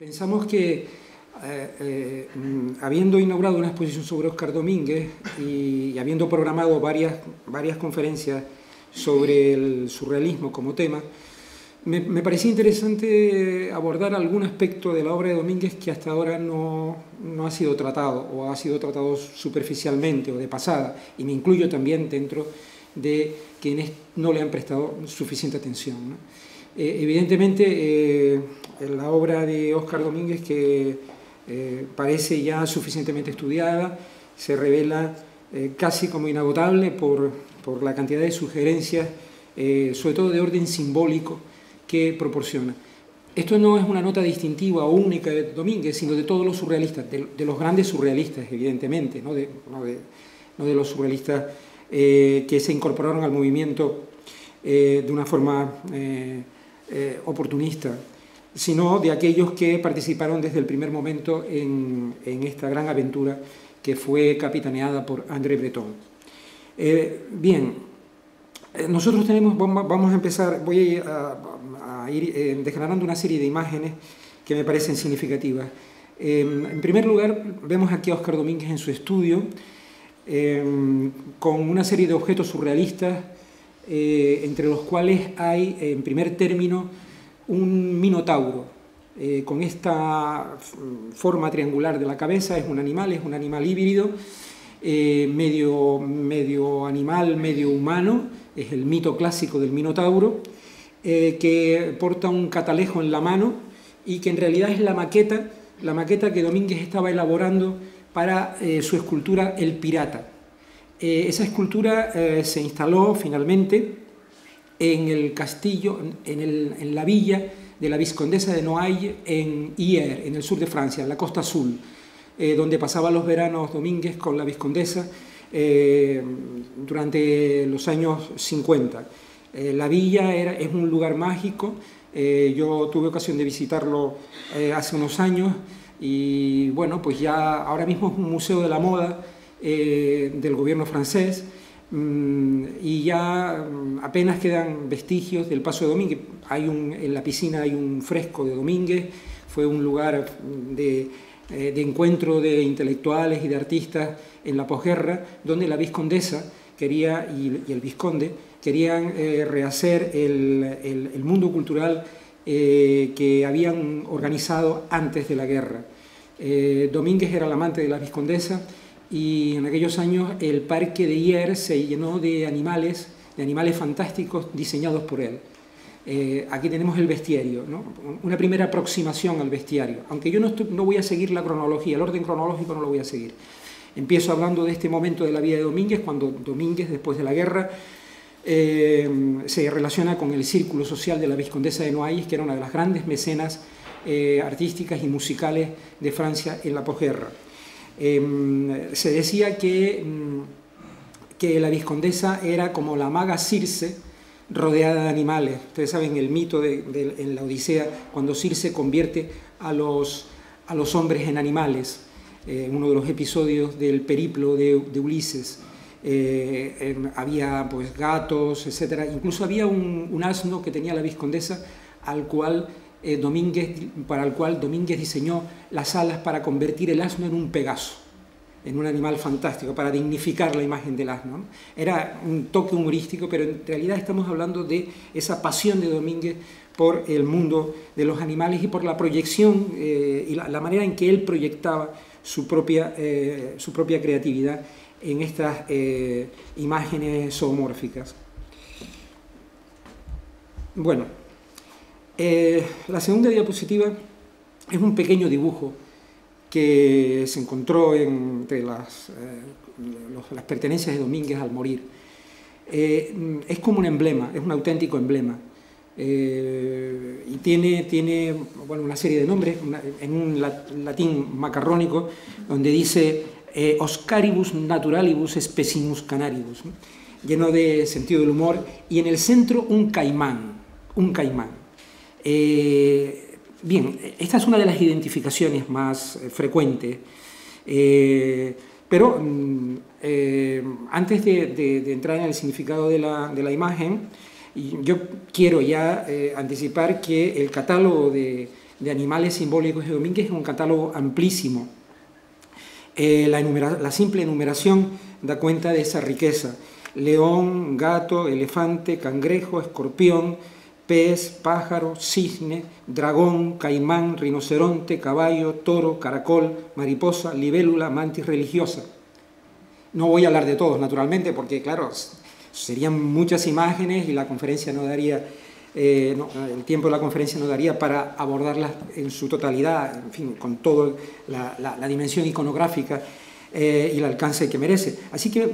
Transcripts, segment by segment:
Pensamos que, habiendo inaugurado una exposición sobre Óscar Domínguez y habiendo programado varias conferencias sobre el surrealismo como tema, me parecía interesante abordar algún aspecto de la obra de Domínguez que hasta ahora no ha sido tratado, o ha sido tratado superficialmente o de pasada, y me incluyo también dentro de quienes no le han prestado suficiente atención, ¿no? Evidentemente, la obra de Óscar Domínguez, que parece ya suficientemente estudiada, se revela casi como inagotable por la cantidad de sugerencias, sobre todo de orden simbólico, que proporciona. Esto no es una nota distintiva o única de Domínguez, sino de todos los surrealistas, de los grandes surrealistas, evidentemente, no de los surrealistas que se incorporaron al movimiento de una forma oportunista, sino de aquellos que participaron desde el primer momento en esta gran aventura que fue capitaneada por André Breton. Bien, nosotros vamos a empezar, voy a ir desgranando una serie de imágenes que me parecen significativas. En primer lugar, vemos aquí a Óscar Domínguez en su estudio, con una serie de objetos surrealistas, entre los cuales hay, en primer término, un minotauro, con esta forma triangular de la cabeza. Es un animal híbrido, medio animal, medio humano. Es el mito clásico del minotauro, que porta un catalejo en la mano y que en realidad es la maqueta que Domínguez estaba elaborando para su escultura El Pirata. Esa escultura se instaló finalmente en el castillo, en la villa de la Viscondesa de Noailles, en Hyères, en el sur de Francia, en la Costa Azul, donde pasaba los veranos Domínguez con la Viscondesa durante los años 50. La villa es un lugar mágico. Yo tuve ocasión de visitarlo hace unos años y bueno, pues ya ahora mismo es un museo de la moda del gobierno francés, y ya apenas quedan vestigios del paso de Domínguez. En la piscina hay un fresco de Domínguez. Fue un lugar de encuentro de intelectuales y de artistas en la posguerra, donde la Viscondesa quería, y el Vizconde querían rehacer el mundo cultural que habían organizado antes de la guerra. Domínguez era el amante de la Viscondesa, y en aquellos años el parque de Hyères se llenó de animales fantásticos diseñados por él. Aquí tenemos el bestiario, ¿no? Una primera aproximación al bestiario, aunque yo no voy a seguir la cronología, el orden cronológico no lo voy a seguir. Empiezo hablando de este momento de la vida de Domínguez, cuando Domínguez, después de la guerra, se relaciona con el círculo social de la Viscondesa de Noailles, que era una de las grandes mecenas artísticas y musicales de Francia en la posguerra. Se decía que la Viscondesa era como la maga Circe rodeada de animales. Ustedes saben el mito en la Odisea, cuando Circe convierte a los hombres en animales, uno de los episodios del periplo de Ulises. Había pues gatos, etcétera. Incluso había un asno que tenía la Viscondesa, para el cual Domínguez diseñó las alas para convertir el asno en un Pegaso, en un animal fantástico, para dignificar la imagen del asno, ¿no? Era un toque humorístico, pero en realidad estamos hablando de esa pasión de Domínguez por el mundo de los animales y por la proyección y la manera en que él proyectaba su propia creatividad en estas imágenes zoomórficas. Bueno, la segunda diapositiva es un pequeño dibujo que se encontró entre las pertenencias de Domínguez al morir. Es como un emblema, es un auténtico emblema, y tiene bueno, una serie de nombres en un latín macarrónico, donde dice Oscaribus naturalibus specimus canaribus, ¿no? Lleno de sentido del humor, y en el centro un caimán. Bien, esta es una de las identificaciones más frecuentes, pero antes de entrar en el significado de la imagen, yo quiero ya anticipar que el catálogo de de animales simbólicos de Domínguez es un catálogo amplísimo. La simple enumeración da cuenta de esa riqueza. León, gato, elefante, cangrejo, escorpión, pez, pájaro, cisne, dragón, caimán, rinoceronte, caballo, toro, caracol, mariposa, libélula, mantis religiosa. No voy a hablar de todos, naturalmente, porque, claro, serían muchas imágenes y la conferencia no daría, el tiempo de la conferencia no daría para abordarlas en su totalidad, en fin, con toda la dimensión iconográfica y el alcance que merece. Así que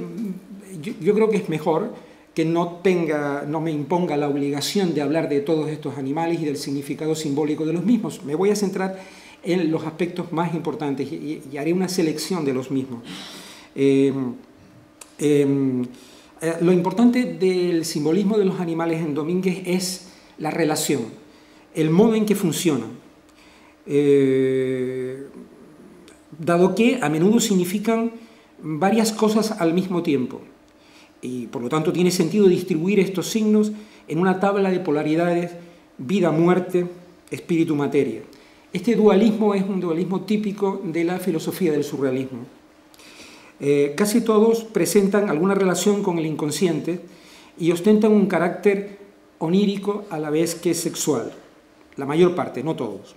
yo creo que es mejor que no me imponga la obligación de hablar de todos estos animales y del significado simbólico de los mismos. Me voy a centrar en los aspectos más importantes y haré una selección de los mismos. Lo importante del simbolismo de los animales en Domínguez es la relación, el modo en que funcionan, dado que a menudo significan varias cosas al mismo tiempo. Y por lo tanto tiene sentido distribuir estos signos en una tabla de polaridades vida-muerte, espíritu-materia. Este dualismo es un dualismo típico de la filosofía del surrealismo. Casi todos presentan alguna relación con el inconsciente y ostentan un carácter onírico a la vez que sexual. La mayor parte, no todos.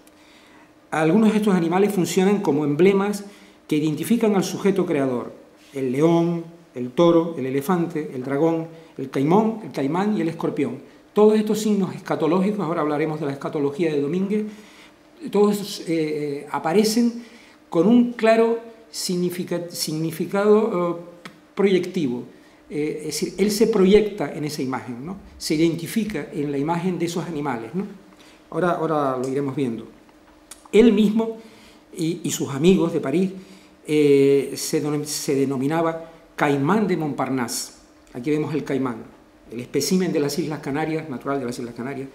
Algunos de estos animales funcionan como emblemas que identifican al sujeto creador. El león, el toro, el elefante, el dragón, el caimán y el escorpión. Todos estos signos escatológicos, ahora hablaremos de la escatología de Domínguez, todos aparecen con un claro significado proyectivo. Es decir, él se proyecta en esa imagen, ¿no? Se identifica en la imagen de esos animales, ¿no? Ahora lo iremos viendo. Él mismo y sus amigos de París se denominaba Caimán de Montparnasse. Aquí vemos el caimán, el espécimen de las Islas Canarias, natural de las Islas Canarias.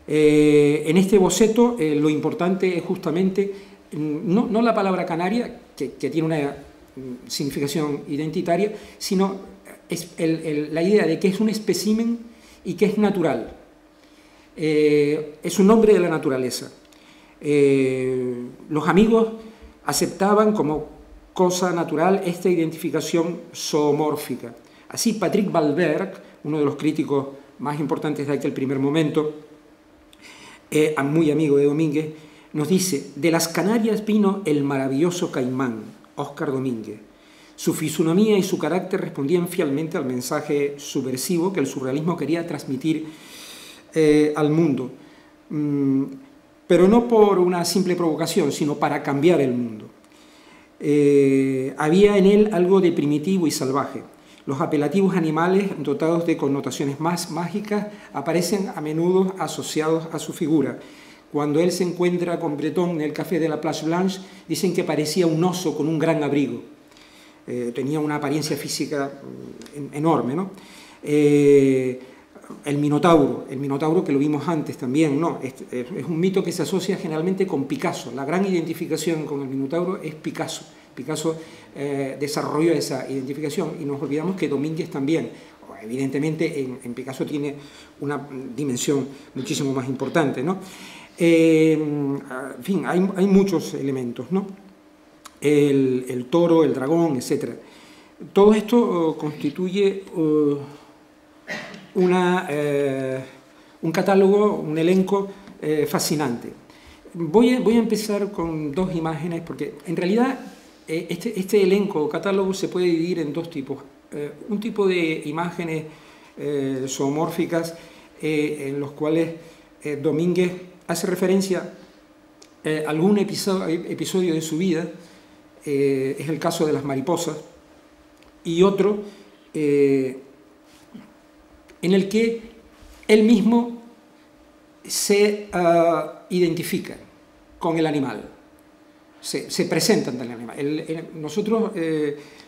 En este boceto lo importante es justamente no la palabra canaria, que tiene una significación identitaria, sino la idea de que es un espécimen y que es natural. Es un nombre de la naturaleza. Los amigos aceptaban como cosa natural esta identificación zoomórfica. Así, Patrick Valberg, uno de los críticos más importantes de aquel primer momento, muy amigo de Domínguez, nos dice: de las Canarias vino el maravilloso caimán, Óscar Domínguez. Su fisonomía y su carácter respondían fielmente al mensaje subversivo que el surrealismo quería transmitir al mundo, pero no por una simple provocación, sino para cambiar el mundo. Había en él algo de primitivo y salvaje. Los apelativos animales dotados de connotaciones más mágicas aparecen a menudo asociados a su figura. Cuando él se encuentra con Breton en el café de la Place Blanche, dicen que parecía un oso con un gran abrigo. Tenía una apariencia física enorme, ¿no? El Minotauro que lo vimos antes también, ¿no? Es un mito que se asocia generalmente con Picasso. La gran identificación con el Minotauro es Picasso. Picasso desarrolló esa identificación y nos olvidamos que Domínguez también. Evidentemente en Picasso tiene una dimensión muchísimo más importante, ¿no? En fin, hay muchos elementos, ¿no? El toro, el dragón, etc. Todo esto constituye un catálogo, un elenco fascinante. Voy a empezar con dos imágenes, porque en realidad este elenco o catálogo se puede dividir en dos tipos. Un tipo de imágenes zoomórficas en los cuales Domínguez hace referencia a algún episodio de su vida, es el caso de las mariposas, y otro en el que él mismo se identifica con el animal, se presenta ante el animal. Nosotros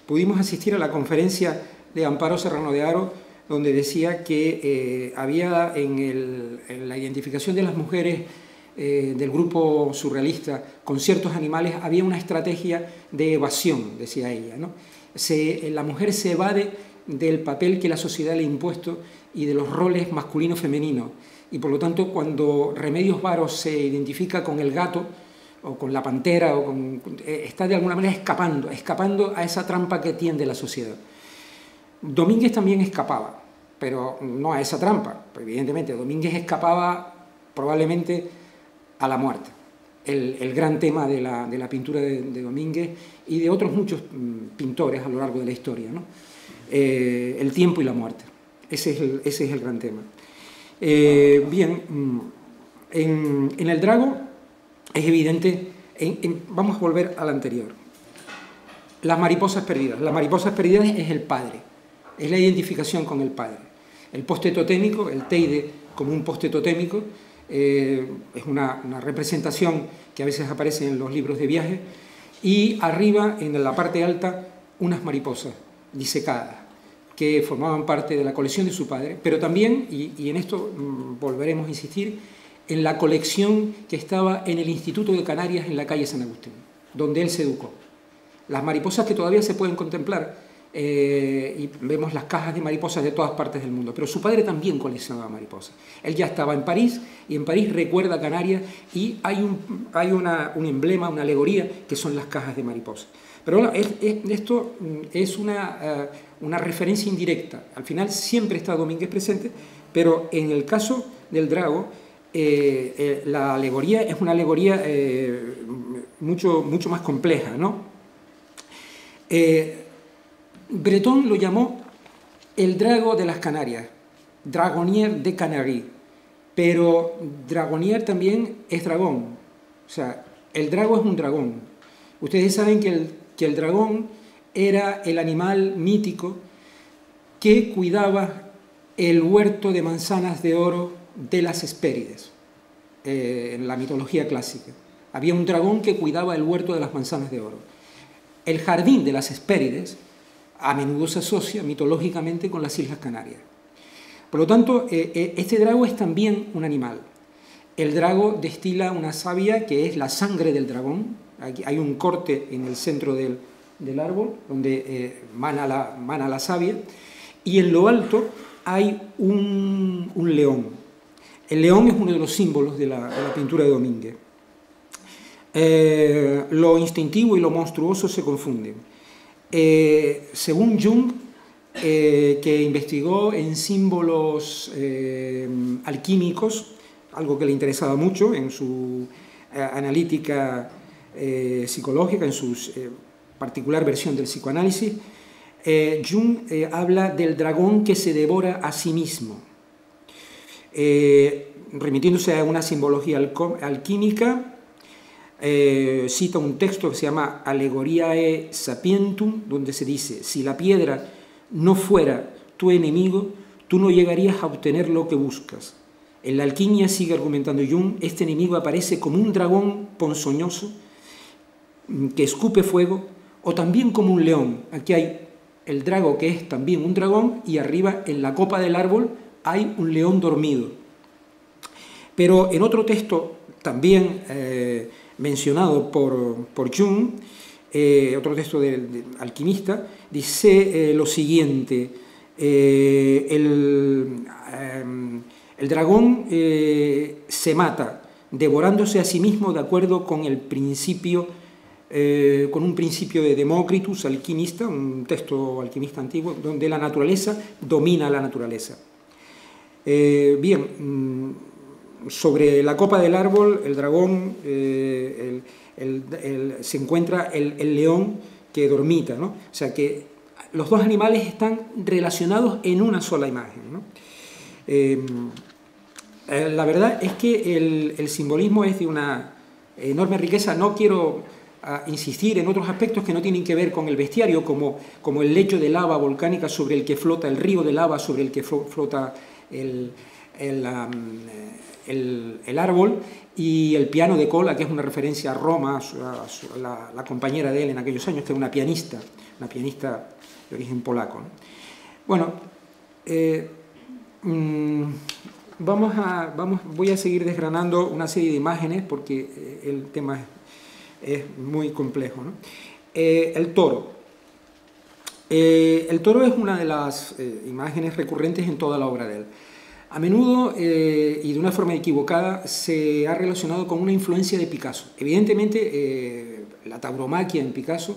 pudimos asistir a la conferencia de Amparo Serrano de Haro, donde decía que había en la identificación de las mujeres del grupo surrealista con ciertos animales, había una estrategia de evasión, decía ella, ¿no? La mujer se evade del papel que la sociedad le ha impuesto y de los roles masculino-femenino. y por lo tanto cuando Remedios Varo se identifica con el gato, o con la pantera, está de alguna manera escapando a esa trampa que tiende la sociedad. Domínguez también escapaba, pero no a esa trampa. Evidentemente, Domínguez escapaba probablemente a la muerte. El gran tema de la pintura de Domínguez y de otros muchos pintores a lo largo de la historia, ¿no? El tiempo y la muerte. Ese es el gran tema. Bien, en el Drago es evidente, vamos a volver al anterior. Las mariposas perdidas. Las mariposas perdidas es el padre, es la identificación con el padre. El poste totémico, el Teide como un poste totémico, es una representación que a veces aparece en los libros de viaje, y arriba, en la parte alta, unas mariposas disecadas que formaban parte de la colección de su padre, pero también, y en esto volveremos a insistir, en la colección que estaba en el Instituto de Canarias en la calle San Agustín, donde él se educó. Las mariposas que todavía se pueden contemplar, y vemos las cajas de mariposas de todas partes del mundo, pero su padre también coleccionaba mariposas. Él ya estaba en París, y en París recuerda Canarias, y hay un emblema, una alegoría, que son las cajas de mariposas. Pero bueno, esto es una referencia indirecta. Al final siempre está Domínguez presente, pero en el caso del Drago, la alegoría es una alegoría mucho más compleja, ¿no? Breton lo llamó el Drago de las Canarias, Dragonnier de Canaries, pero Dragonnier también es dragón, o sea, el Drago es un dragón. Ustedes saben que el dragón era el animal mítico que cuidaba el huerto de manzanas de oro de las Hespérides, en la mitología clásica. Había un dragón que cuidaba el huerto de las manzanas de oro. El jardín de las Hespérides a menudo se asocia mitológicamente con las Islas Canarias. Por lo tanto, este drago es también un animal. El drago destila una savia que es la sangre del dragón. Aquí hay un corte en el centro del árbol donde mana la savia, y en lo alto hay un león. El león es uno de los símbolos de la pintura de Domínguez. Lo instintivo y lo monstruoso se confunden. Según Jung, que investigó en símbolos alquímicos, algo que le interesaba mucho en su analítica psicológica, en su particular versión del psicoanálisis, Jung habla del dragón que se devora a sí mismo. Remitiéndose a una simbología alquímica, cita un texto que se llama Allegoriae Sapientum, donde se dice: si la piedra no fuera tu enemigo, tú no llegarías a obtener lo que buscas. En la alquimia, sigue argumentando Jung, este enemigo aparece como un dragón ponzoñoso que escupe fuego, o también como un león. Aquí hay el drago, que es también un dragón, y arriba en la copa del árbol hay un león dormido. Pero en otro texto también mencionado por Jung, otro texto del alquimista, dice lo siguiente: el dragón se mata devorándose a sí mismo de acuerdo con el principio, con un principio de Demócritus, alquimista, un texto alquimista antiguo, donde la naturaleza domina a la naturaleza. Bien, sobre la copa del árbol, el dragón, se encuentra el león que dormita, ¿no? O sea que los dos animales están relacionados en una sola imagen, ¿no? La verdad es que el simbolismo es de una enorme riqueza. No quiero insistir en otros aspectos que no tienen que ver con el bestiario, como el lecho de lava volcánica sobre el que flota, el río de lava sobre el que flota el árbol, y el piano de cola, que es una referencia a Roma, a la compañera de él en aquellos años, que era una pianista de origen polaco, ¿no? Bueno, voy a seguir desgranando una serie de imágenes porque el tema es muy complejo, ¿no? El toro. El toro es una de las imágenes recurrentes en toda la obra de él. A menudo, y de una forma equivocada, se ha relacionado con una influencia de Picasso. Evidentemente, la tauromaquia en Picasso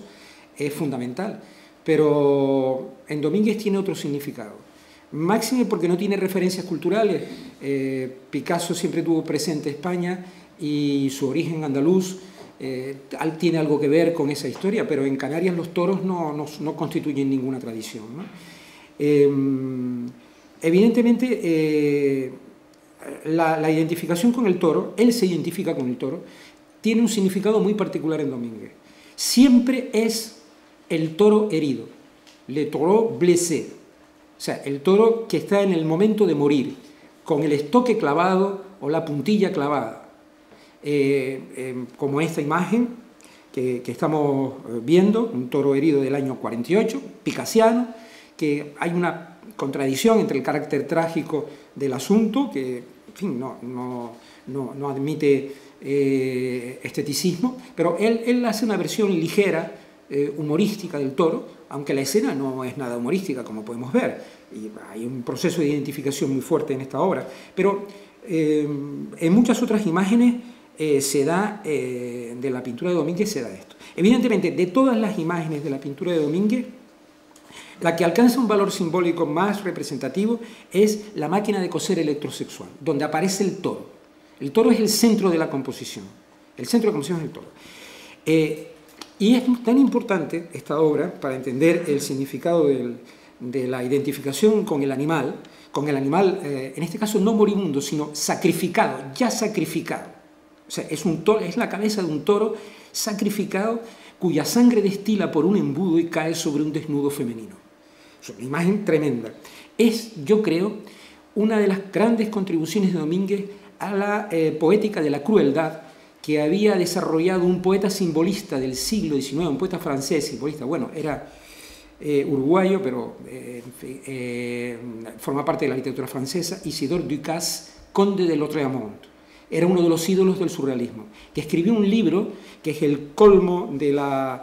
es fundamental, pero en Domínguez tiene otro significado. Máxime porque no tiene referencias culturales. Picasso siempre tuvo presente España y su origen andaluz tiene algo que ver con esa historia, pero en Canarias los toros no constituyen ninguna tradición, ¿no? Evidentemente, la identificación con el toro, él se identifica con el toro, tiene un significado muy particular en Domínguez. Siempre es el toro herido, le taureau blessé, o sea, el toro que está en el momento de morir, con el estoque clavado o la puntilla clavada, como esta imagen que estamos viendo, un toro herido del año 48, picassiano, que hay una contradicción entre el carácter trágico del asunto, que en fin, no admite esteticismo, pero él hace una versión ligera, humorística del toro, aunque la escena no es nada humorística, como podemos ver, y hay un proceso de identificación muy fuerte en esta obra, pero en muchas otras imágenes de la pintura de Domínguez se da esto. Evidentemente, de todas las imágenes de la pintura de Domínguez, la que alcanza un valor simbólico más representativo es la máquina de coser electrosexual, donde aparece el toro. El toro es el centro de la composición. El centro de la composición es el toro. Y es tan importante esta obra para entender el significado de la identificación con el animal, en este caso no moribundo, sino sacrificado, ya sacrificado. O sea, es la cabeza de un toro sacrificado cuya sangre destila por un embudo y cae sobre un desnudo femenino. Es una imagen tremenda. Es, yo creo, una de las grandes contribuciones de Domínguez a la poética de la crueldad que había desarrollado un poeta simbolista del siglo XIX, un poeta francés simbolista, bueno, era uruguayo, pero forma parte de la literatura francesa, Isidore Ducasse, conde de Lautréamont. Era uno de los ídolos del surrealismo, que escribió un libro que es el colmo de la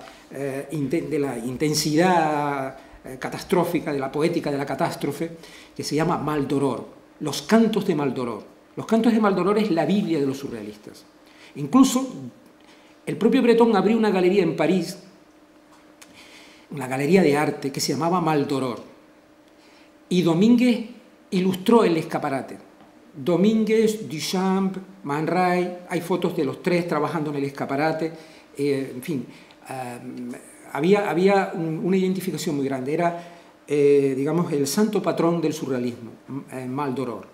intensidad catastrófica, de la poética de la catástrofe, que se llama Maldoror, los cantos de Maldoror. Los cantos de Maldoror es la Biblia de los surrealistas. Incluso el propio Breton abrió una galería en París, una galería de arte que se llamaba Maldoror, y Domínguez ilustró el escaparate. Domínguez, Duchamp, Man Ray, hay fotos de los tres trabajando en el escaparate, en fin, había una identificación muy grande, era, digamos, el santo patrón del surrealismo, Maldoror.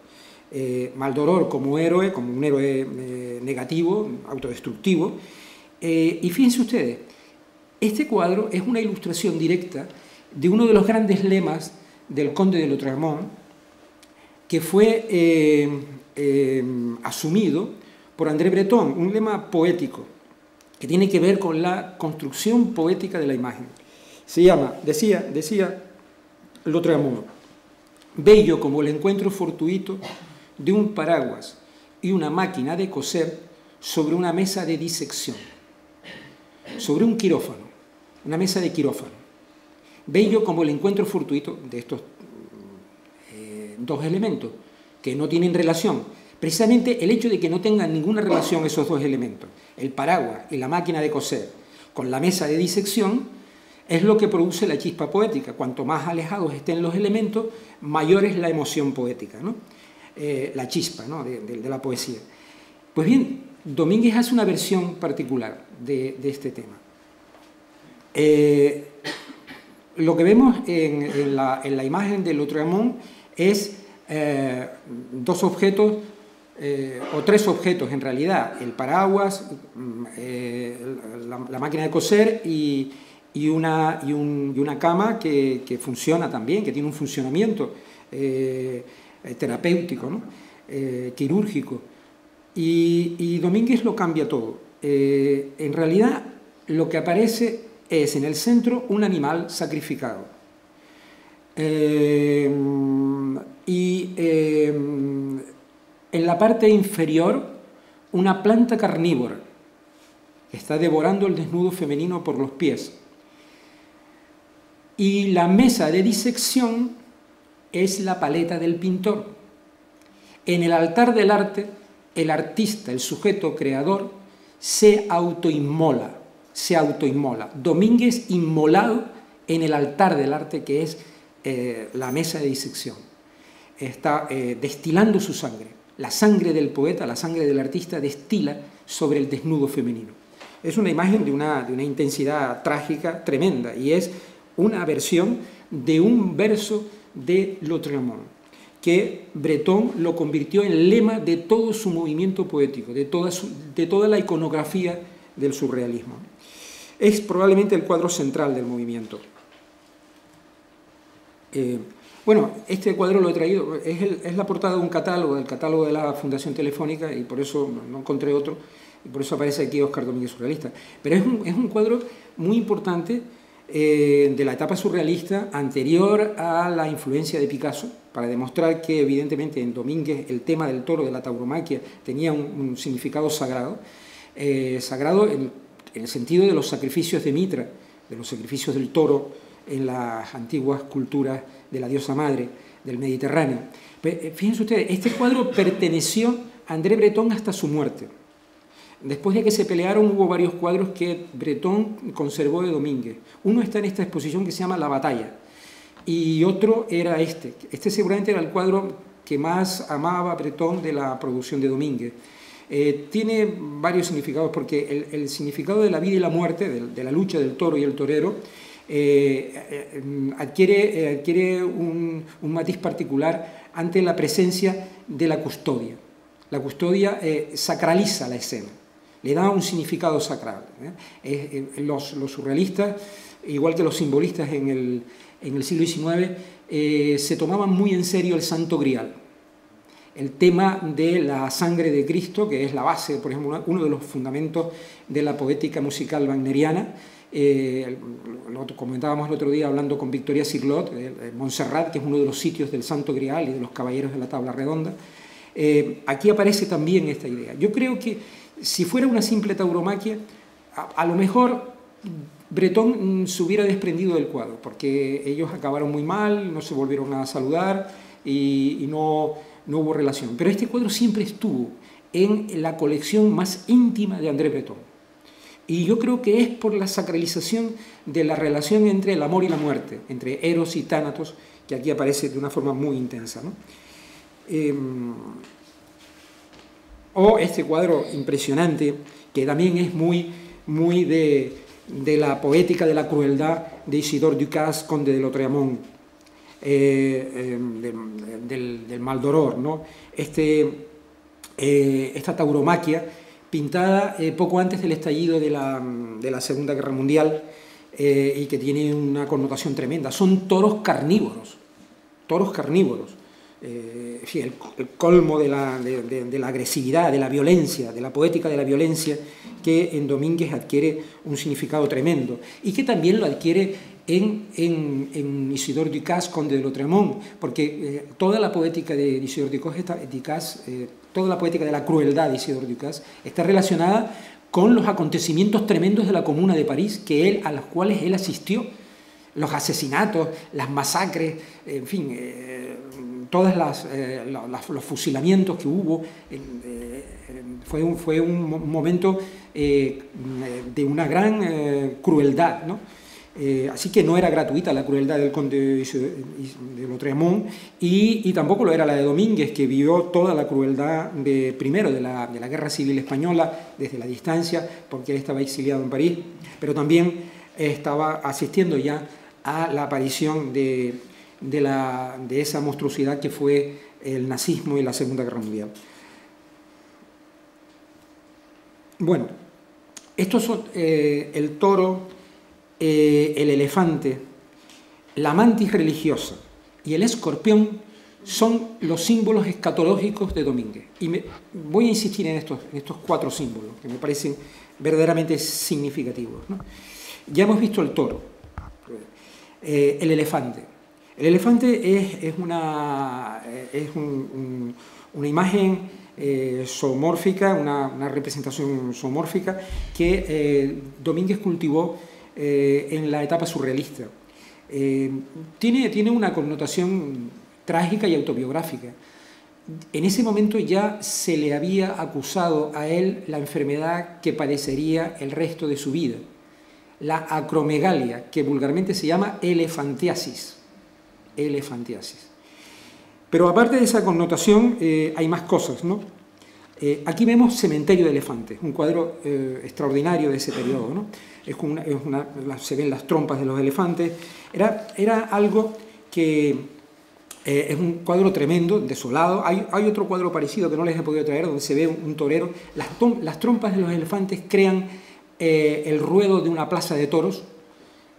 Maldoror como héroe, como un héroe negativo, autodestructivo, y fíjense ustedes, este cuadro es una ilustración directa de uno de los grandes lemas del conde de Lautréamont, que fue asumido por André Breton, un lema poético que tiene que ver con la construcción poética de la imagen. Decía Lautréamont, bello como el encuentro fortuito de un paraguas y una máquina de coser sobre una mesa de disección, sobre un quirófano, una mesa de quirófano. Bello como el encuentro fortuito de estos dos elementos que no tienen relación. Precisamente el hecho de que no tengan ninguna relación esos dos elementos, el paraguas y la máquina de coser con la mesa de disección, es lo que produce la chispa poética. Cuanto más alejados estén los elementos, mayor es la emoción poética, ¿no? La chispa, ¿no? de la poesía. Pues bien, Domínguez hace una versión particular de este tema. Lo que vemos en la imagen de Lautréamont es dos objetos, o tres objetos en realidad, el paraguas, la máquina de coser y una cama que funciona también, que tiene un funcionamiento terapéutico, ¿no? Quirúrgico. Y Domínguez lo cambia todo. En realidad lo que aparece es en el centro un animal sacrificado. En la parte inferior una planta carnívora que está devorando el desnudo femenino por los pies. Y la mesa de disección es la paleta del pintor. En el altar del arte, el artista, el sujeto creador, se autoinmola. Domínguez inmolado en el altar del arte, que es la mesa de disección. Está destilando su sangre. La sangre del poeta, la sangre del artista destila sobre el desnudo femenino. Es una imagen de una intensidad trágica tremenda, y es una versión de un verso de Lautréamont, que Breton lo convirtió en lema de todo su movimiento poético, de toda la iconografía del surrealismo. Es probablemente el cuadro central del movimiento. Bueno, este cuadro lo he traído, es la portada de un catálogo, del catálogo de la Fundación Telefónica, y por eso no encontré otro, y por eso aparece aquí Óscar Domínguez surrealista. Pero es un cuadro muy importante de la etapa surrealista, anterior a la influencia de Picasso, para demostrar que evidentemente en Domínguez el tema del toro, de la tauromaquia, tenía un significado sagrado, sagrado en el sentido de los sacrificios de Mitra, de los sacrificios del toro en las antiguas culturas de la diosa madre del Mediterráneo. Fíjense ustedes, este cuadro perteneció a André Breton hasta su muerte. Después de que se pelearon, hubo varios cuadros que Breton conservó de Domínguez. Uno está en esta exposición que se llama La Batalla, y otro era este. Este seguramente era el cuadro que más amaba Breton de la producción de Domínguez. Tiene varios significados, porque el significado de la vida y la muerte, de la lucha del toro y el torero, adquiere un matiz particular ante la presencia de la custodia. La custodia sacraliza la escena, le da un significado sacral. Los surrealistas, igual que los simbolistas en el siglo XIX, se tomaban muy en serio el Santo Grial. El tema de la sangre de Cristo, que es la base, por ejemplo, uno de los fundamentos de la poética musical wagneriana. Lo comentábamos el otro día hablando con Victoria Cirlot, Montserrat, que es uno de los sitios del Santo Grial y de los caballeros de la tabla redonda. Aquí aparece también esta idea. Yo creo que si fuera una simple tauromaquia, a lo mejor Breton se hubiera desprendido del cuadro, porque ellos acabaron muy mal, no se volvieron a saludar y no hubo relación. Pero este cuadro siempre estuvo en la colección más íntima de André Breton. Y yo creo que es por la sacralización de la relación entre el amor y la muerte, entre Eros y Tánatos, que aquí aparece de una forma muy intensa, ¿no? O este cuadro impresionante, que también es muy de la poética de la crueldad de Isidore Ducasse, conde de Lautréamont, del Maldoror, ¿no? Esta tauromaquia pintada poco antes del estallido de la Segunda Guerra Mundial, y que tiene una connotación tremenda. Son toros carnívoros, el colmo de la agresividad, de la violencia, de la poética de la violencia, que en Domínguez adquiere un significado tremendo, y que también lo adquiere en Isidore Ducasse, conde de Lautréamont, porque toda la poética de Isidore Ducasse, toda la poética de la crueldad de Isidore Ducasse está relacionada con los acontecimientos tremendos de la Comuna de París, a los cuales él asistió, los asesinatos, las masacres, en fin, todos los fusilamientos que hubo. Fue un momento de una gran crueldad, ¿no? Así que no era gratuita la crueldad del conde de Lautréamont, y tampoco lo era la de Domínguez, que vivió toda la crueldad primero de la Guerra Civil Española desde la distancia, porque él estaba exiliado en París, pero también estaba asistiendo ya a la aparición de esa monstruosidad que fue el nazismo y la Segunda Guerra Mundial. Bueno, estos son el toro, el elefante, la mantis religiosa y el escorpión son los símbolos escatológicos de Domínguez. Y voy a insistir en estos 4 símbolos, que me parecen verdaderamente significativos, ¿no? Ya hemos visto el toro, el elefante. El elefante es una imagen zoomórfica, una representación zoomórfica que Domínguez cultivó en la etapa surrealista. Tiene una connotación trágica y autobiográfica. en ese momento ya se le había acusado a él la enfermedad que padecería el resto de su vida, la acromegalia, que vulgarmente se llama elefantiasis. Elefantiasis. Pero aparte de esa connotación, hay más cosas, ¿no? Aquí vemos Cementerio de Elefantes, un cuadro extraordinario de ese periodo, ¿no? Se ven las trompas de los elefantes. Era algo que es un cuadro tremendo, desolado. Hay otro cuadro parecido que no les he podido traer, donde se ve un torero. Las trompas de los elefantes crean el ruedo de una plaza de toros,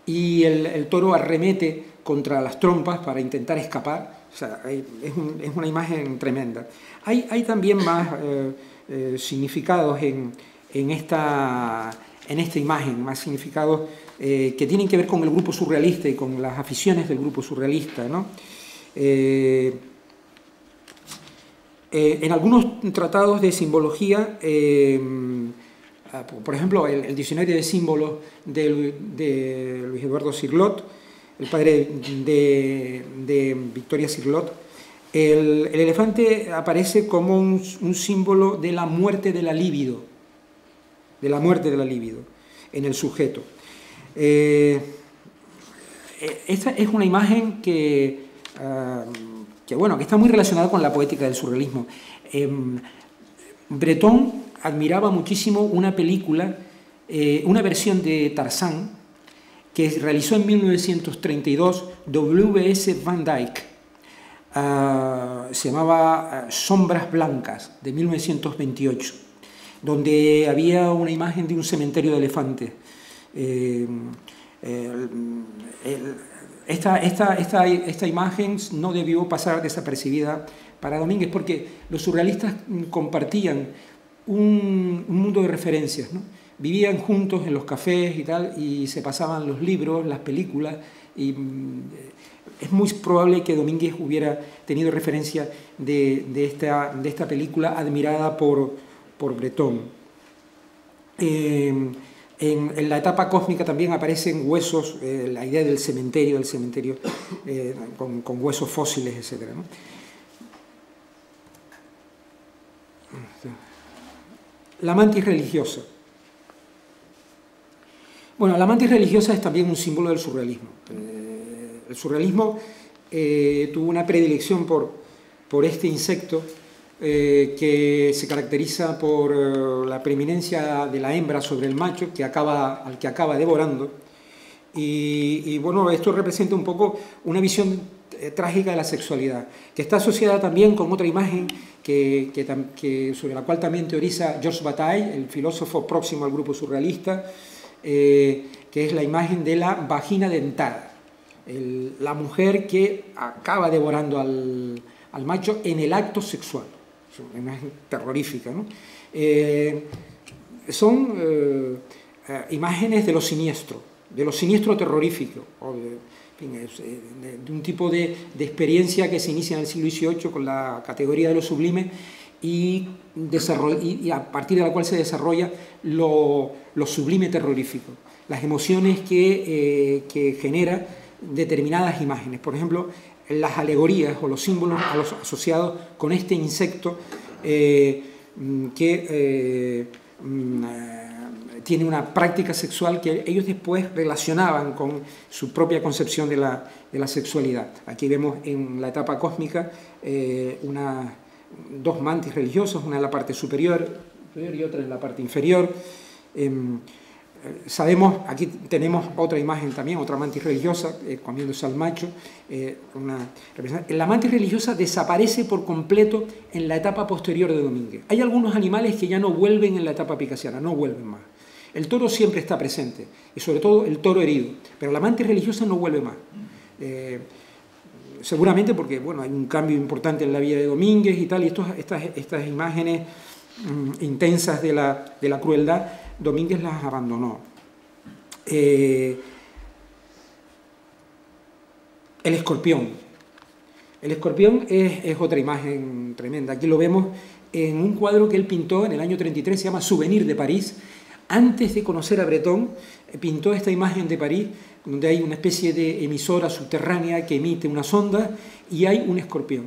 y el toro arremete contra las trompas para intentar escapar. O sea, es una imagen tremenda. Hay también más significados en esta imagen, más significados que tienen que ver con el grupo surrealista y con las aficiones del grupo surrealista, ¿no? En algunos tratados de simbología, por ejemplo, el diccionario de símbolos de Luis Eduardo Cirlot, el padre de Victoria Cirlot, el elefante aparece como un símbolo de la muerte de la libido, en el sujeto. Esta es una imagen que está muy relacionada con la poética del surrealismo. Breton admiraba muchísimo una película, una versión de Tarzán, que realizó en 1932 W.S. Van Dyck. Se llamaba Sombras Blancas, de 1928, donde había una imagen de un cementerio de elefantes. Esta imagen no debió pasar desapercibida para Domínguez, porque los surrealistas compartían un mundo de referencias, ¿no? Vivían juntos en los cafés y tal, y se pasaban los libros, las películas, y es muy probable que Domínguez hubiera tenido referencia de esta película admirada por Breton. En la etapa cósmica también aparecen huesos, la idea del cementerio con huesos fósiles, etc., ¿no? La mantis religiosa. Bueno, la mantis religiosa es también un símbolo del surrealismo. El surrealismo tuvo una predilección por este insecto que se caracteriza por la preeminencia de la hembra sobre el macho, al que acaba devorando. Y bueno, esto representa un poco una visión trágica de la sexualidad, que está asociada también con otra imagen sobre la cual también teoriza Georges Bataille, el filósofo próximo al grupo surrealista, que es la imagen de la vagina dentada, la mujer que acaba devorando al macho en el acto sexual. Es una imagen terrorífica, ¿no? Son imágenes de lo siniestro terrorífico, o de un tipo de experiencia que se inicia en el siglo XVIII con la categoría de lo sublime y a partir de la cual se desarrolla lo sublime terrorífico, las emociones que genera determinadas imágenes. Por ejemplo, las alegorías o los símbolos asociados con este insecto que tiene una práctica sexual que ellos después relacionaban con su propia concepción de la sexualidad. Aquí vemos en la etapa cósmica dos mantis religiosas, una en la parte superior y otra en la parte inferior. Sabemos, aquí tenemos otra imagen también, otra mantis religiosa comiéndose al macho. La mantis religiosa desaparece por completo en la etapa posterior de Domínguez. Hay algunos animales que ya no vuelven en la etapa picasiana, no vuelven más. El toro siempre está presente, y sobre todo el toro herido, pero la mantis religiosa no vuelve más. Seguramente porque bueno, hay un cambio importante en la vida de Domínguez y tal, y estas imágenes intensas de la crueldad, Domínguez las abandonó. El escorpión. El escorpión es otra imagen tremenda. Aquí lo vemos en un cuadro que él pintó en el año 33, se llama Souvenir de París. Antes de conocer a Breton, pintó esta imagen de París, donde hay una especie de emisora subterránea que emite una sonda y hay un escorpión.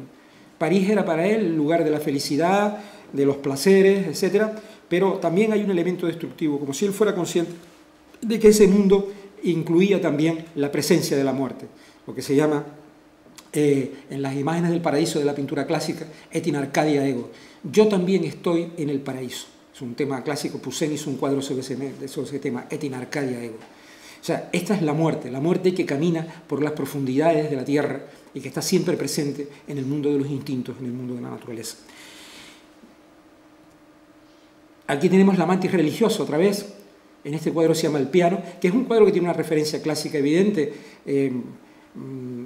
París era para él el lugar de la felicidad, de los placeres, etc. Pero también hay un elemento destructivo, como si él fuera consciente de que ese mundo incluía también la presencia de la muerte, lo que se llama, en las imágenes del paraíso de la pintura clásica, et in Arcadia ego. Yo también estoy en el paraíso. Es un tema clásico, Poussin hizo un cuadro sobre ese tema, et in Arcadia ego. O sea, esta es la muerte que camina por las profundidades de la tierra y que está siempre presente en el mundo de los instintos, en el mundo de la naturaleza. Aquí tenemos la mantis religiosa otra vez. En este cuadro se llama El piano, que es un cuadro que tiene una referencia clásica evidente,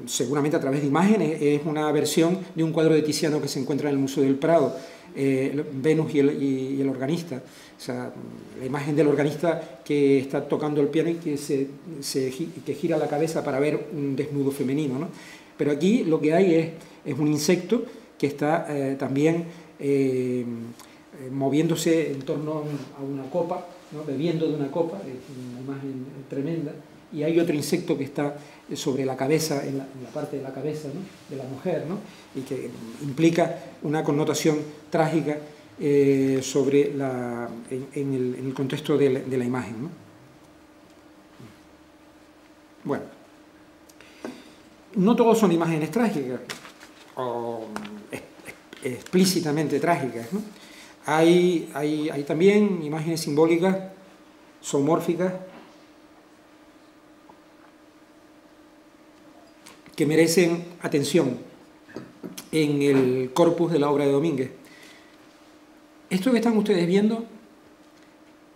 seguramente a través de imágenes. Es una versión de un cuadro de Tiziano que se encuentra en el Museo del Prado, Venus y el organista. O sea, la imagen del organista que está tocando el piano y que gira la cabeza para ver un desnudo femenino, ¿no? Pero aquí lo que hay es un insecto que está también moviéndose en torno a una copa, ¿no? Bebiendo de una copa, es una imagen tremenda, y hay otro insecto que está sobre la cabeza, en la parte de la cabeza, ¿no? De la mujer, ¿no? Y que implica una connotación trágica sobre en el contexto de la imagen, ¿no? Bueno, no todos son imágenes trágicas o explícitamente trágicas, ¿no? Hay también imágenes simbólicas, zoomórficas, que merecen atención en el corpus de la obra de Domínguez. Esto que están ustedes viendo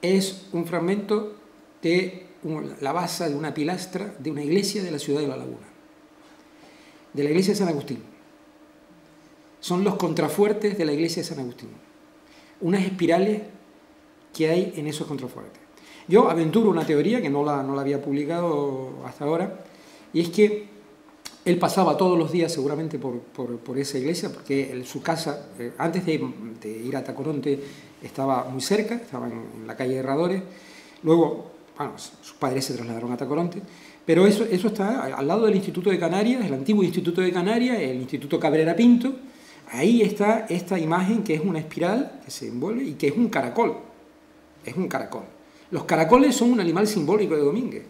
es un fragmento de la base de una pilastra de una iglesia de la ciudad de La Laguna, de la iglesia de San Agustín. Son los contrafuertes de la iglesia de San Agustín, unas espirales que hay en esos contrafuertes. Yo aventuro una teoría que no la había publicado hasta ahora, y es que él pasaba todos los días seguramente por esa iglesia, porque su casa, antes de ir a Tacoronte, estaba muy cerca, estaba en la calle de Herradores. Luego, bueno, sus padres se trasladaron a Tacoronte, pero eso está al lado del Instituto de Canarias, el antiguo Instituto de Canarias, el Instituto Cabrera Pinto. Ahí está esta imagen que es una espiral que se envuelve y que es un caracol. Es un caracol. Los caracoles son un animal simbólico de Domínguez.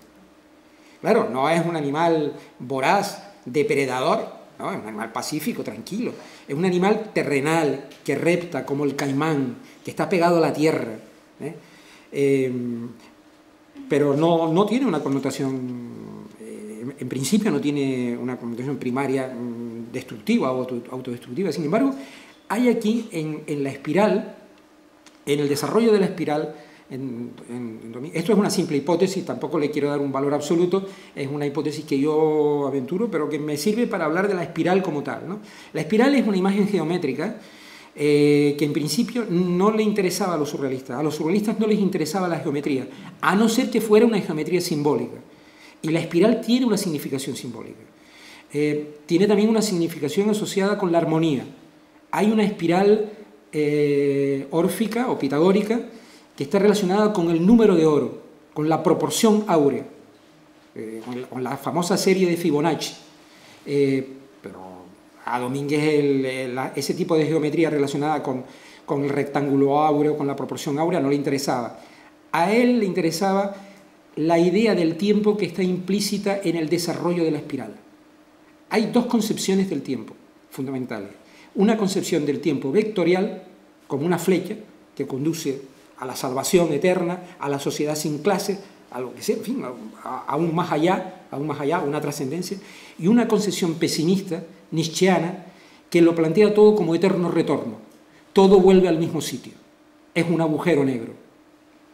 Claro, no es un animal voraz, depredador, no, es un animal pacífico, tranquilo. Es un animal terrenal, que repta como el caimán, que está pegado a la tierra. Pero no tiene una connotación, en principio no tiene una connotación primaria destructiva o autodestructiva. Sin embargo, hay aquí en la espiral, en el desarrollo de la espiral, esto es una simple hipótesis, tampoco le quiero dar un valor absoluto, es una hipótesis que yo aventuro, pero que me sirve para hablar de la espiral como tal, ¿no? La espiral es una imagen geométrica que en principio no le interesaba a los surrealistas no les interesaba la geometría, a no ser que fuera una geometría simbólica, y la espiral tiene una significación simbólica, tiene también una significación asociada con la armonía. Hay una espiral órfica o pitagórica que está relacionada con el número de oro, con la proporción áurea, con la famosa serie de Fibonacci. Pero a Domínguez ese tipo de geometría relacionada con el rectángulo áureo, con la proporción áurea, no le interesaba. A él le interesaba la idea del tiempo que está implícita en el desarrollo de la espiral. Hay dos concepciones del tiempo fundamentales. Una concepción del tiempo vectorial, como una flecha que conduce a la salvación eterna, a la sociedad sin clases, a lo que sea, en fin, aún más allá, una trascendencia, y una concepción pesimista, nietzscheana, que lo plantea todo como eterno retorno. Todo vuelve al mismo sitio. Es un agujero negro.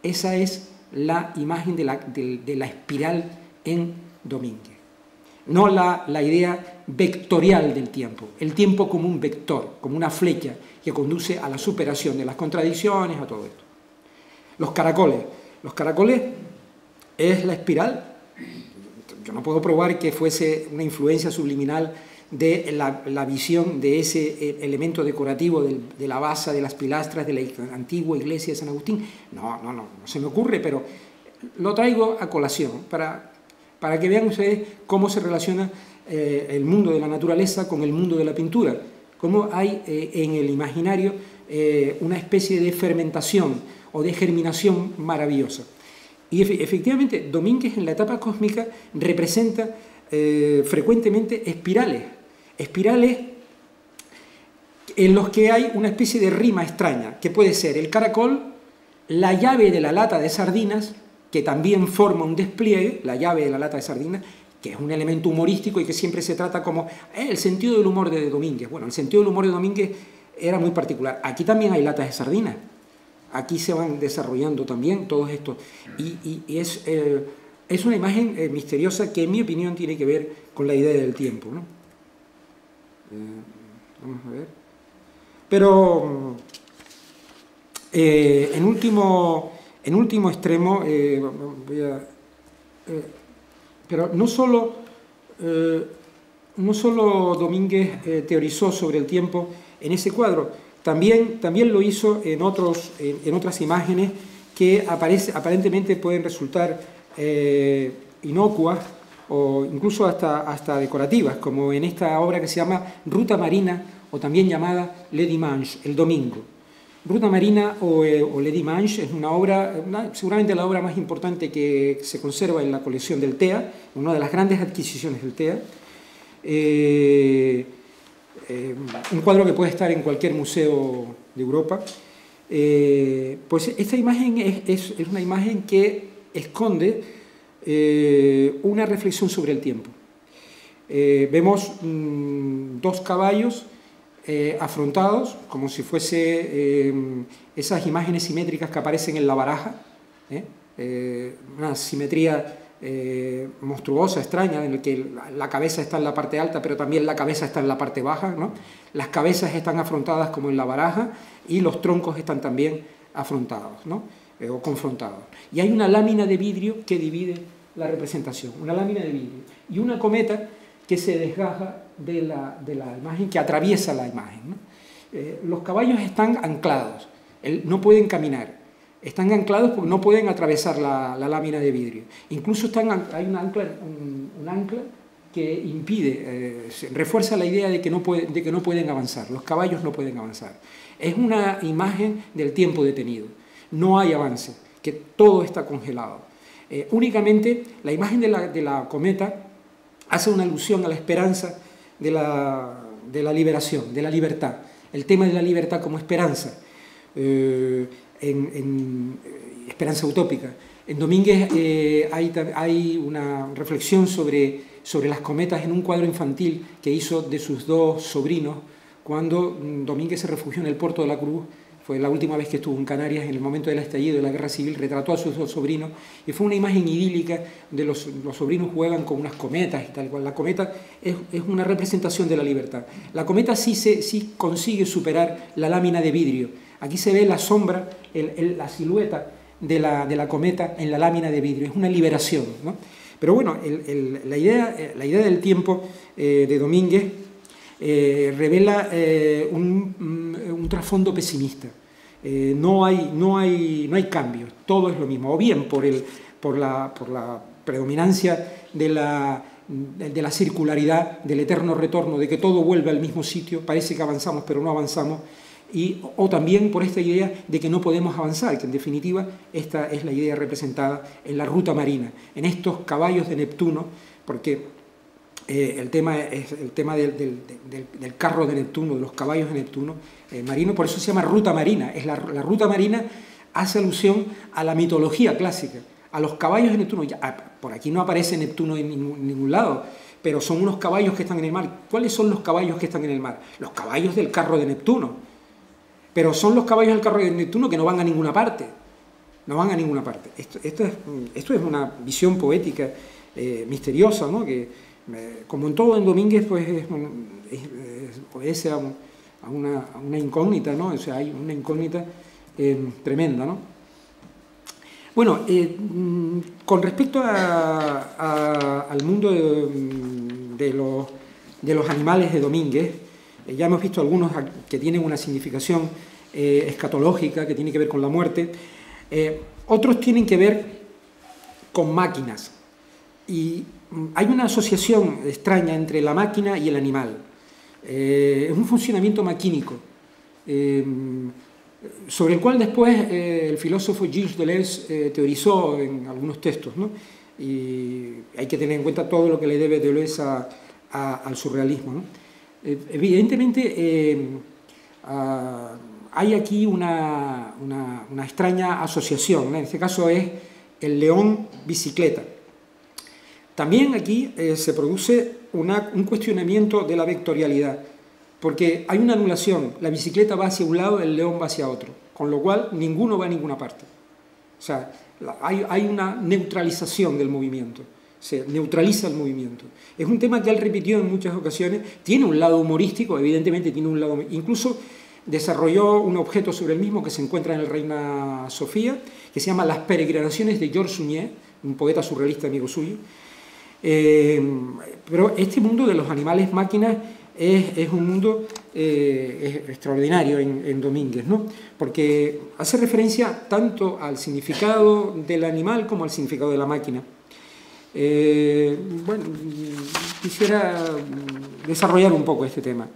Esa es la imagen de la espiral en Domínguez. No la idea vectorial del tiempo, el tiempo como un vector, como una flecha que conduce a la superación de las contradicciones, a todo esto. Los caracoles es la espiral. Yo no puedo probar que fuese una influencia subliminal de la visión de ese elemento decorativo de la base de las pilastras de la antigua iglesia de San Agustín. No se me ocurre, pero lo traigo a colación para que vean ustedes cómo se relaciona el mundo de la naturaleza con el mundo de la pintura, cómo hay en el imaginario una especie de fermentación o de germinación maravillosa. Y efectivamente, Domínguez en la etapa cósmica representa frecuentemente espirales en los que hay una especie de rima extraña, que puede ser el caracol, la llave de la lata de sardinas, que también forma un despliegue, la llave de la lata de sardinas, que es un elemento humorístico y que siempre se trata como el sentido del humor de Domínguez. Bueno, el sentido del humor de Domínguez era muy particular. Aquí también hay latas de sardinas. Aquí se van desarrollando también todos estos. Y es una imagen misteriosa que, en mi opinión, tiene que ver con la idea del tiempo, ¿no? Vamos a ver. Pero en último extremo, pero no solo Domínguez teorizó sobre el tiempo en ese cuadro, también lo hizo en otras imágenes que aparentemente pueden resultar inocuas o incluso hasta decorativas, como en esta obra que se llama Ruta Marina, o también llamada Le Dimanche, el domingo. Ruta Marina o Le Dimanche es una obra, seguramente la obra más importante que se conserva en la colección del TEA, una de las grandes adquisiciones del TEA. Un cuadro que puede estar en cualquier museo de Europa. Pues esta imagen es una imagen que esconde una reflexión sobre el tiempo. Vemos dos caballos afrontados, como si fuese esas imágenes simétricas que aparecen en la baraja, una simetría monstruosa, extraña, en la que la cabeza está en la parte alta, pero también la cabeza está en la parte baja, ¿no? Las cabezas están afrontadas como en la baraja y los troncos están también afrontados, ¿no? O confrontados. Y hay una lámina de vidrio que divide la representación, una lámina de vidrio, y una cometa que se desgaja de la imagen, que atraviesa la imagen, ¿no? Los caballos están anclados, no pueden caminar, están anclados porque no pueden atravesar la lámina de vidrio. Incluso hay un ancla que impide, refuerza la idea de que no pueden avanzar, los caballos no pueden avanzar. Es una imagen del tiempo detenido, no hay avance, que todo está congelado. Únicamente la imagen de la cometa hace una alusión a la esperanza de la liberación, de la libertad, el tema de la libertad como esperanza, esperanza utópica. En Domínguez hay una reflexión sobre las cometas en un cuadro infantil que hizo de sus dos sobrinos cuando Domínguez se refugió en el Puerto de la Cruz. Fue la última vez que estuvo en Canarias, en el momento del estallido de la Guerra Civil, retrató a sus dos sobrinos y fue una imagen idílica de los sobrinos juegan con unas cometas y tal cual. La cometa es una representación de la libertad. La cometa sí consigue superar la lámina de vidrio. Aquí se ve la sombra, la silueta de la cometa en la lámina de vidrio. Es una liberación, ¿no? Pero bueno, la idea del tiempo de Domínguez revela un trasfondo pesimista. No hay cambios, todo es lo mismo, o bien por la predominancia de la circularidad, del eterno retorno, de que todo vuelve al mismo sitio, parece que avanzamos pero no avanzamos, o también por esta idea de que no podemos avanzar, que en definitiva esta es la idea representada en la ruta marina, en estos caballos de Neptuno, porque el tema es el tema del carro de Neptuno, de los caballos de Neptuno marino, por eso se llama ruta marina. La ruta marina hace alusión a la mitología clásica, a los caballos de Neptuno. Por aquí no aparece Neptuno en ningún lado, pero son unos caballos que están en el mar. ¿Cuáles son los caballos que están en el mar? Los caballos del carro de Neptuno. Pero son los caballos del carro de Neptuno que no van a ninguna parte. No van a ninguna parte. Esto es una visión poética misteriosa, ¿no? Que, como en todo en Domínguez, pues obedece a una incógnita, ¿no? O sea, hay una incógnita tremenda, ¿no? Bueno, con respecto al mundo de los animales de Domínguez, ya hemos visto algunos que tienen una significación escatológica, que tiene que ver con la muerte. Otros tienen que ver con máquinas. Y hay una asociación extraña entre la máquina y el animal. Es un funcionamiento maquínico, sobre el cual después el filósofo Gilles Deleuze teorizó en algunos textos, ¿no? Y hay que tener en cuenta todo lo que le debe Deleuze al surrealismo, ¿no? Evidentemente hay aquí una extraña asociación, ¿no? En este caso es el león bicicleta. También aquí se produce un cuestionamiento de la vectorialidad, porque hay una anulación, la bicicleta va hacia un lado, el león va hacia otro, con lo cual ninguno va a ninguna parte. O sea, hay una neutralización del movimiento, se neutraliza el movimiento. Es un tema que él repitió en muchas ocasiones, tiene un lado humorístico, evidentemente tiene un lado... Incluso desarrolló un objeto sobre el mismo que se encuentra en el Reina Sofía, que se llama Las peregrinaciones de Georges Sunier, un poeta surrealista amigo suyo. Pero este mundo de los animales máquinas es un mundo extraordinario en Domínguez, ¿no? Porque hace referencia tanto al significado del animal como al significado de la máquina. Bueno, quisiera desarrollar un poco este tema.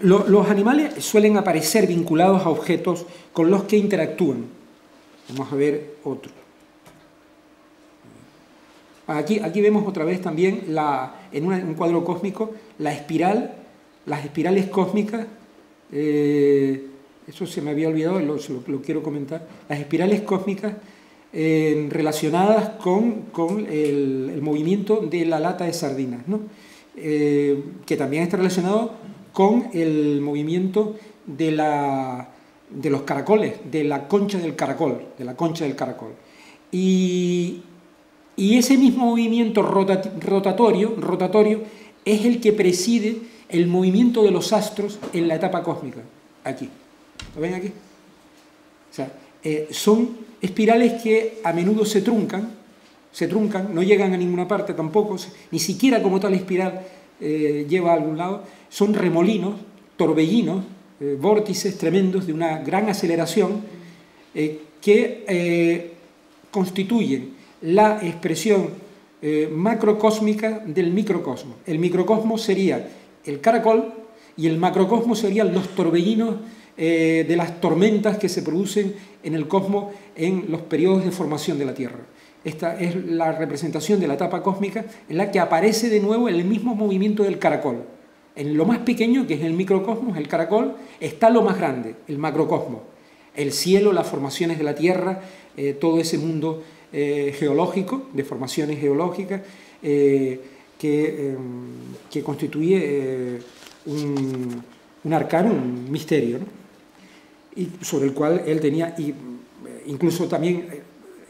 Los animales suelen aparecer vinculados a objetos con los que interactúan. Vamos a ver otro. Aquí vemos otra vez también en un cuadro cósmico las espirales cósmicas, eso se me había olvidado, lo quiero comentar, las espirales cósmicas relacionadas con el movimiento de la lata de sardinas, ¿no? Que también está relacionado con el movimiento de los caracoles, de la concha del caracol, Y ese mismo movimiento rotatorio es el que preside el movimiento de los astros en la etapa cósmica. Aquí. ¿Lo ven aquí? O sea, son espirales que a menudo se truncan, no llegan a ninguna parte tampoco, ni siquiera como tal espiral lleva a algún lado. Son remolinos, torbellinos, vórtices tremendos de una gran aceleración que constituyen la expresión macrocósmica del microcosmo. El microcosmo sería el caracol y el macrocosmo serían los torbellinos de las tormentas que se producen en el cosmos en los periodos de formación de la Tierra. Esta es la representación de la etapa cósmica en la que aparece de nuevo el mismo movimiento del caracol. En lo más pequeño, que es el microcosmos, el caracol, está lo más grande, el macrocosmos. El cielo, las formaciones de la Tierra, todo ese mundo geológico, de formaciones geológicas, que constituye un arcano, un misterio, ¿no? Y sobre el cual él tenía, incluso también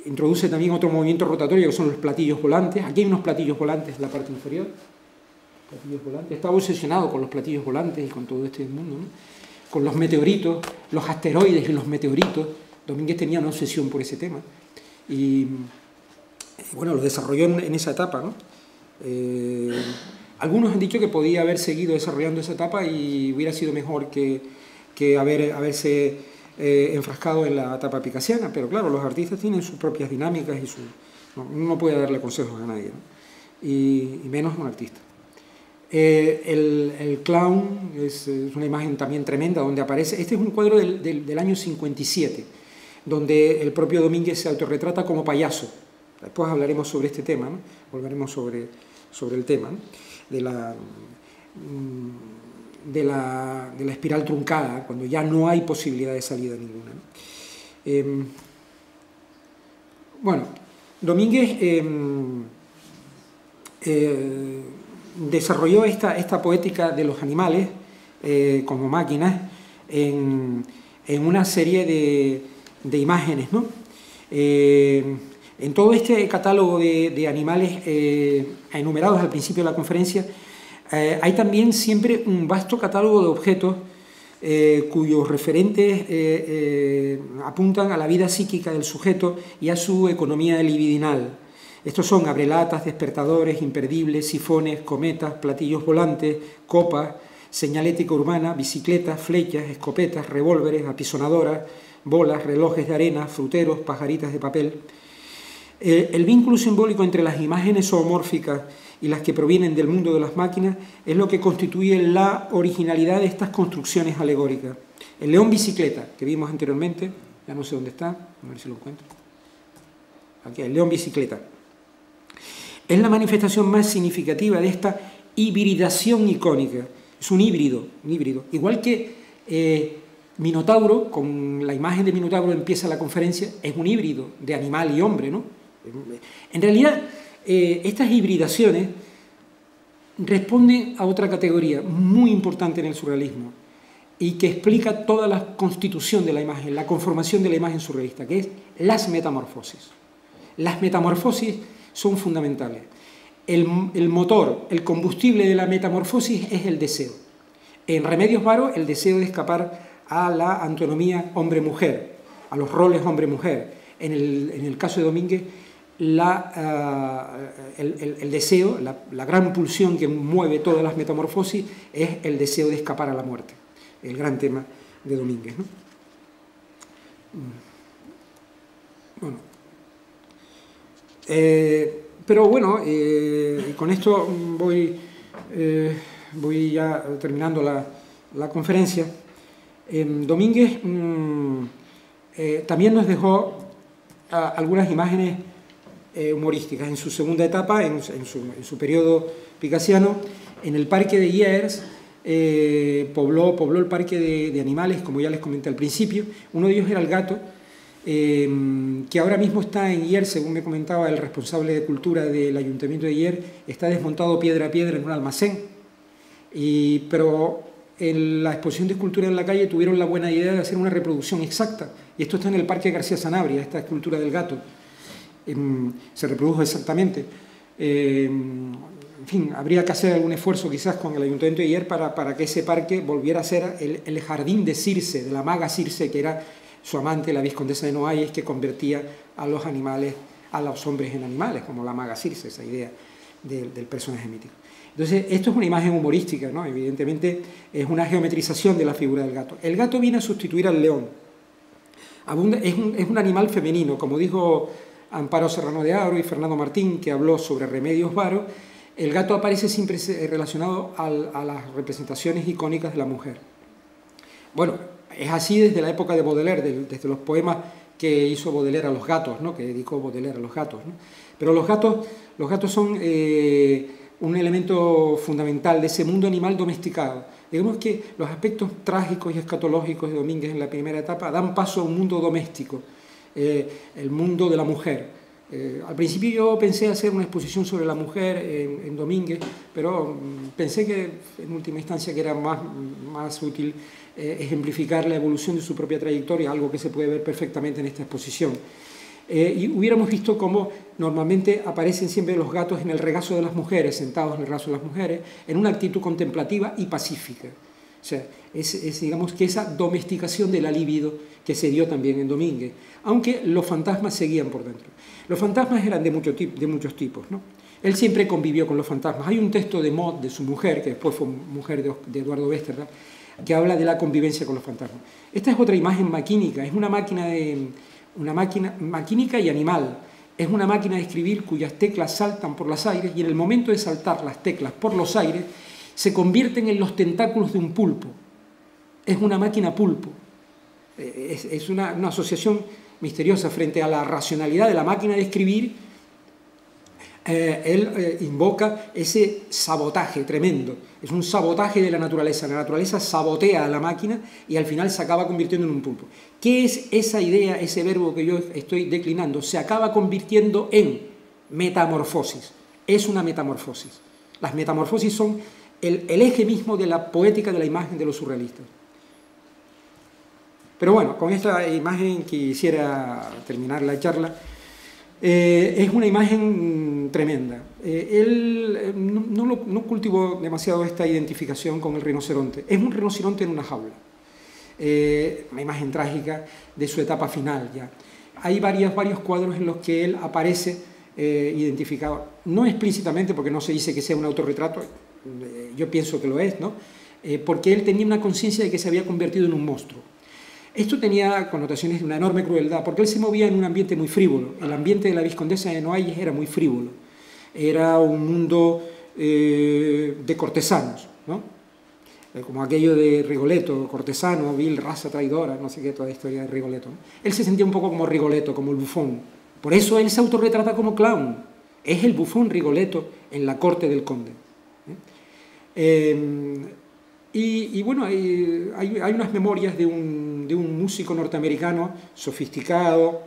introduce también otro movimiento rotatorio que son los platillos volantes. Aquí hay unos platillos volantes en la parte inferior. Platillos volantes. Estaba obsesionado con los platillos volantes y con todo este mundo, ¿no? Con los meteoritos, los asteroides y los meteoritos. Domínguez tenía una obsesión por ese tema. Y bueno, lo desarrolló en esa etapa, ¿no? Algunos han dicho que podía haber seguido desarrollando esa etapa y hubiera sido mejor que haberse enfrascado en la etapa picasiana, pero claro, los artistas tienen sus propias dinámicas y no puede darle consejos a nadie, ¿no? Y menos a un artista. El clown es una imagen también tremenda donde aparece, este es un cuadro del año 57, donde el propio Domínguez se autorretrata como payaso. Después hablaremos sobre este tema, ¿no? Volveremos sobre el tema, ¿no? de la espiral truncada, cuando ya no hay posibilidad de salida ninguna, ¿no? Bueno, Domínguez desarrolló esta poética de los animales como máquinas en una serie de imágenes, ¿no? En todo este catálogo de animales enumerados al principio de la conferencia, hay también siempre un vasto catálogo de objetos cuyos referentes apuntan a la vida psíquica del sujeto y a su economía libidinal. Estos son abrelatas, despertadores, imperdibles, sifones, cometas, platillos volantes, copas, señalética urbana, bicicletas, flechas, escopetas, revólveres, apisonadoras, bolas, relojes de arena, fruteros, pajaritas de papel. El vínculo simbólico entre las imágenes zoomórficas y las que provienen del mundo de las máquinas, es lo que constituye la originalidad de estas construcciones alegóricas. El león bicicleta, que vimos anteriormente, ya no sé dónde está, a ver si lo encuentro. Aquí, el león bicicleta. Es la manifestación más significativa de esta hibridación icónica. Es un híbrido. Igual que Minotauro, con la imagen de Minotauro empieza la conferencia, es un híbrido de animal y hombre, ¿no? En realidad, estas hibridaciones responden a otra categoría muy importante en el surrealismo y que explica toda la constitución de la imagen, la conformación de la imagen surrealista, que es las metamorfosis. Las metamorfosis son fundamentales. El motor, el combustible de la metamorfosis es el deseo. En Remedios Varo, el deseo de escapar a la antonomía hombre-mujer, a los roles hombre-mujer. En el caso de Domínguez, el deseo, la gran pulsión que mueve todas las metamorfosis es el deseo de escapar a la muerte, el gran tema de Domínguez, ¿no? Bueno, pero bueno, con esto voy ya terminando la conferencia. Domínguez también nos dejó algunas imágenes humorísticas. En su segunda etapa, en su periodo picasiano, en el parque de Hyères, pobló el parque de animales, como ya les comenté al principio. Uno de ellos era el gato, que ahora mismo está en Hyères, según me comentaba el responsable de cultura del ayuntamiento de Hyères, está desmontado piedra a piedra en un almacén. Pero en la exposición de escultura en la calle tuvieron la buena idea de hacer una reproducción exacta, y esto está en el Parque García Sanabria, esta escultura del gato. Se reprodujo exactamente. En fin, habría que hacer algún esfuerzo quizás con el Ayuntamiento de Hyères para que ese parque volviera a ser el jardín de Circe, de la maga Circe, que era su amante, la Viscondesa de Noailles, que convertía a los animales, a los hombres en animales, como la maga Circe, esa idea del personaje mítico. Entonces, esto es una imagen humorística, ¿no? Evidentemente es una geometrización de la figura del gato. El gato viene a sustituir al león. Es un animal femenino, como dijo Amparo Serrano de Aro y Fernando Martín, que habló sobre Remedios Varo. El gato aparece siempre relacionado a las representaciones icónicas de la mujer. Bueno, es así desde la época de Baudelaire, desde los poemas que hizo Baudelaire a los gatos, ¿no? Que dedicó Baudelaire a los gatos, ¿no? Pero los gatos son un elemento fundamental de ese mundo animal domesticado. Digamos que los aspectos trágicos y escatológicos de Domínguez en la primera etapa dan paso a un mundo doméstico, el mundo de la mujer. Al principio yo pensé hacer una exposición sobre la mujer en Domínguez, pero pensé que en última instancia que era más útil ejemplificar la evolución de su propia trayectoria, algo que se puede ver perfectamente en esta exposición. Y hubiéramos visto cómo normalmente aparecen siempre los gatos en el regazo de las mujeres, sentados en el regazo de las mujeres, en una actitud contemplativa y pacífica. O sea, digamos que esa domesticación de la libido que se dio también en Domínguez, aunque los fantasmas seguían por dentro. Los fantasmas eran de muchos tipos, ¿no? Él siempre convivió con los fantasmas. Hay un texto de Maud, de su mujer, que después fue mujer de Eduardo Westerdahl, que habla de la convivencia con los fantasmas. Esta es otra imagen maquínica, es una máquina maquínica y animal. Es una máquina de escribir cuyas teclas saltan por los aires y en el momento de saltar las teclas por los aires se convierten en los tentáculos de un pulpo. Es una máquina pulpo. Es una asociación misteriosa frente a la racionalidad de la máquina de escribir. Él invoca ese sabotaje tremendo. Es un sabotaje de la naturaleza. La naturaleza sabotea a la máquina y al final se acaba convirtiendo en un pulpo. ¿Qué es esa idea, ese verbo que yo estoy declinando? Se acaba convirtiendo en metamorfosis. Es una metamorfosis. Las metamorfosis son el eje mismo de la poética de la imagen de los surrealistas. Pero bueno, con esta imagen quisiera terminar la charla. Es una imagen tremenda. Él no cultivó demasiado esta identificación con el rinoceronte. Es un rinoceronte en una jaula. Una imagen trágica de su etapa final ya. Hay varios cuadros en los que él aparece identificado, no explícitamente porque no se dice que sea un autorretrato, yo pienso que lo es, ¿no? Porque él tenía una conciencia de que se había convertido en un monstruo. Esto tenía connotaciones de una enorme crueldad, porque él se movía en un ambiente muy frívolo. El ambiente de la Viscondesa de Noailles era muy frívolo. era un mundo de cortesanos, ¿no? Como aquello de Rigoletto, cortesano, vil, raza traidora, no sé qué, toda la historia de Rigoletto, ¿no? Él se sentía un poco como Rigoletto, como el bufón. Por eso él se autorretrata como clown. Es el bufón Rigoletto en la corte del conde. Y bueno, hay unas memorias de un músico norteamericano sofisticado,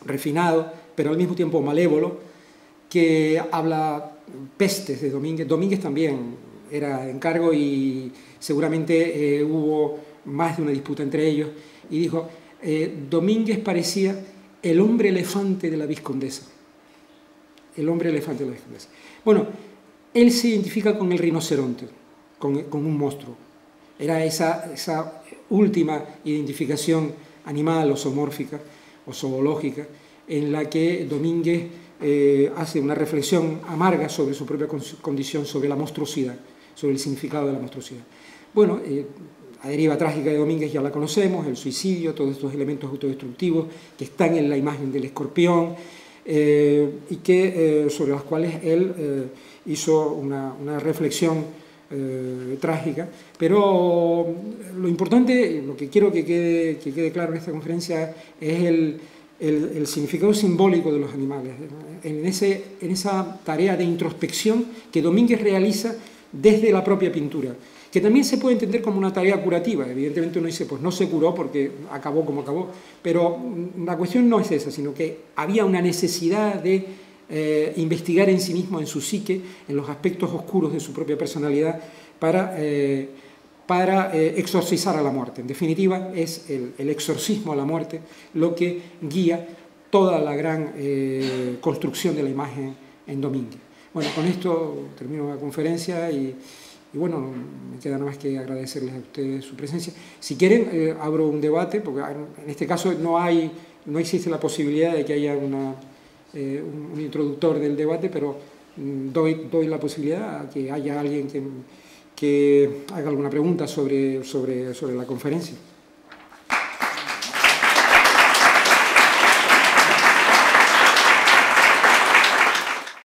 refinado, pero al mismo tiempo malévolo, que habla pestes de Domínguez. Domínguez también era encargo y seguramente hubo más de una disputa entre ellos, y dijo, Domínguez parecía el hombre elefante de la Vizcondesa. El hombre elefante de la Vizcondesa. Bueno, él se identifica con el rinoceronte, con un monstruo. Era esa última identificación animal o zoomórfica o zoológica en la que Domínguez hace una reflexión amarga sobre su propia condición, sobre la monstruosidad, sobre el significado de la monstruosidad. Bueno, la deriva trágica de Domínguez ya la conocemos, el suicidio, todos estos elementos autodestructivos que están en la imagen del escorpión y que, sobre las cuales él hizo una reflexión trágica, pero lo importante, lo que quiero que quede claro en esta conferencia es el significado simbólico de los animales, en esa tarea de introspección que Domínguez realiza desde la propia pintura, que también se puede entender como una tarea curativa. Evidentemente uno dice, pues no se curó porque acabó como acabó, pero la cuestión no es esa, sino que había una necesidad de investigar en sí mismo, en su psique, en los aspectos oscuros de su propia personalidad, para exorcizar a la muerte. En definitiva, es el exorcismo a la muerte lo que guía toda la gran construcción de la imagen en Domínguez. Bueno, con esto termino la conferencia y bueno, me queda nada más que agradecerles a ustedes su presencia. Si quieren, abro un debate, porque en este caso no existe la posibilidad de que haya un introductor del debate, pero doy la posibilidad a que haya alguien que haga alguna pregunta sobre la conferencia.